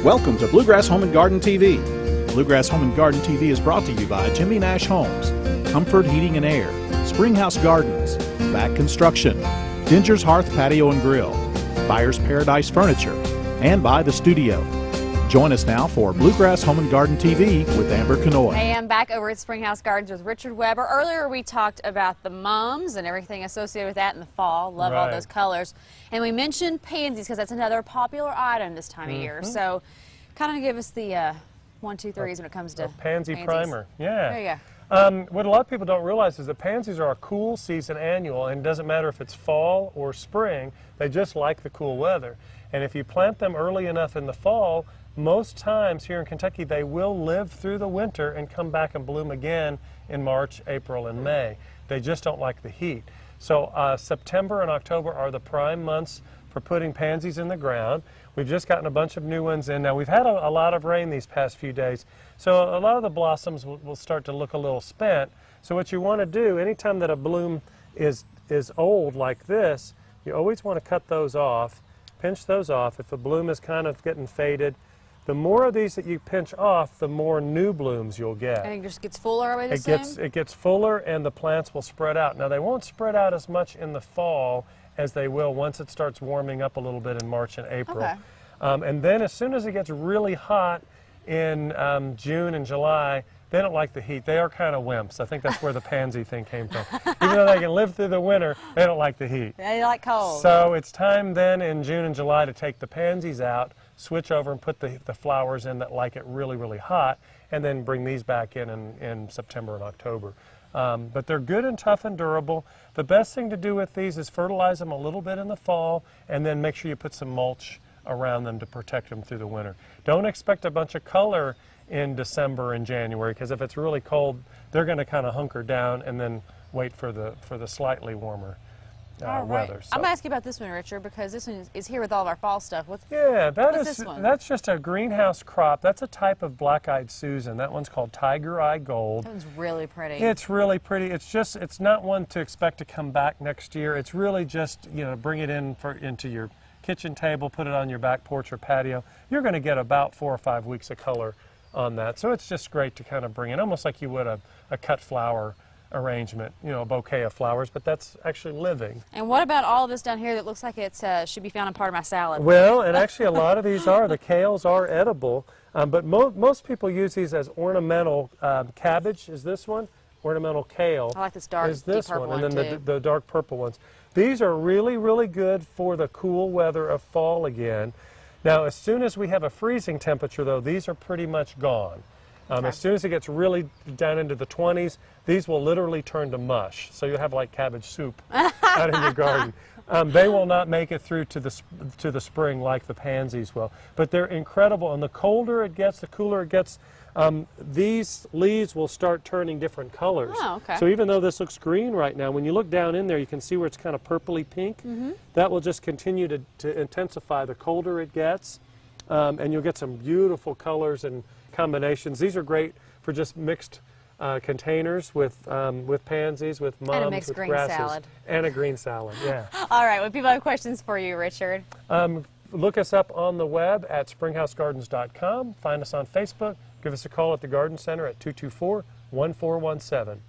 Welcome to Bluegrass Home and Garden TV. Bluegrass Home and Garden TV is brought to you by Jimmy Nash Homes, Comfort Heating and Air, Springhouse Gardens, Back Construction, Dinger's Hearth Patio and Grill, Buyer's Paradise Furniture, and by The Studio. Join us now for Bluegrass Home and Garden TV with Amber Canoy. Hey, I'm back over at Springhouse Gardens with Richard Weber. Earlier we talked about the mums and everything associated with that in the fall. Love all those colors. And we mentioned pansies because that's another popular item this time of year. So kind of give us the 1, 2, 3s when it comes to pansy pansies. primer. Yeah. There you go. What a lot of people don't realize is that pansies are a cool season annual, and it doesn't matter if it's fall or spring, they just like the cool weather. And if you plant them early enough in the fall, most times here in Kentucky they will live through the winter and come back and bloom again in March, April, and May. They just don't like the heat. So September and October are the prime months for putting pansies in the ground. We've just gotten a bunch of new ones in. Now we've had a lot of rain these past few days, so a lot of the blossoms will start to look a little spent. So what you want to do, anytime that a bloom is old like this, you always want to cut those off, pinch those off. If the bloom is kind of getting faded, the more of these that you pinch off, the more new blooms you'll get. And it just gets fuller, I would assume? It gets fuller, and the plants will spread out. Now they won't spread out as much in the fall as they will once it starts warming up a little bit in March and April. Okay. And then as soon as it gets really hot in June and July, they don't like the heat. They are kind of wimps. I think that's where the pansy thing came from. Even though they can live through the winter, they don't like the heat. They like cold. So it's time then in June and July to take the pansies out, switch over and put the flowers in that like it really, really hot, and then bring these back in September and October. But they're good and tough and durable. The best thing to do with these is fertilize them a little bit in the fall, and then make sure you put some mulch around them to protect them through the winter. Don't expect a bunch of color in December and January, because if it's really cold, they're going to kind of hunker down and then wait for the slightly warmer weather. So. I'm going to ask you about this one, Richard, because this one is here with all of our fall stuff. What's this one? That's just a greenhouse crop. That's a type of black-eyed Susan. That one's called Tiger Eye Gold. That one's really pretty. It's really pretty. It's not one to expect to come back next year. It's really just, bring it into your kitchen table, put it on your back porch or patio. You're going to get about 4 or 5 weeks of color on that. So it's just great to kind of bring in, almost like you would a cut flower arrangement, a bouquet of flowers, but that's actually living. And what about all of this down here that looks like it should be found in part of my salad? Well, and actually a lot of these the kales are edible, but most people use these as ornamental. Cabbage is this one, ornamental kale. I like this dark, is this deep purple one, and then too. the dark purple ones. These are really, really good for the cool weather of fall again. Now, as soon as we have a freezing temperature, though, these are pretty much gone. As soon as it gets really down into the 20s, these will literally turn to mush. So you'll have like cabbage soup out in your garden. They will not make it through to the spring like the pansies will. But they're incredible, and the colder it gets, the cooler it gets, these leaves will start turning different colors. Oh, okay. So even though this looks green right now, when you look down in there, you can see where it's kind of purpley pink. That will just continue to intensify the colder it gets, and you'll get some beautiful colors and combinations. These are great for just mixed containers with pansies, with mums, and a mixed with green grasses, salad. and a green salad. Yeah. All right. Well, people have questions for you, Richard. Look us up on the web at springhousegardens.com. Find us on Facebook. Give us a call at the Garden Center at 224-1417.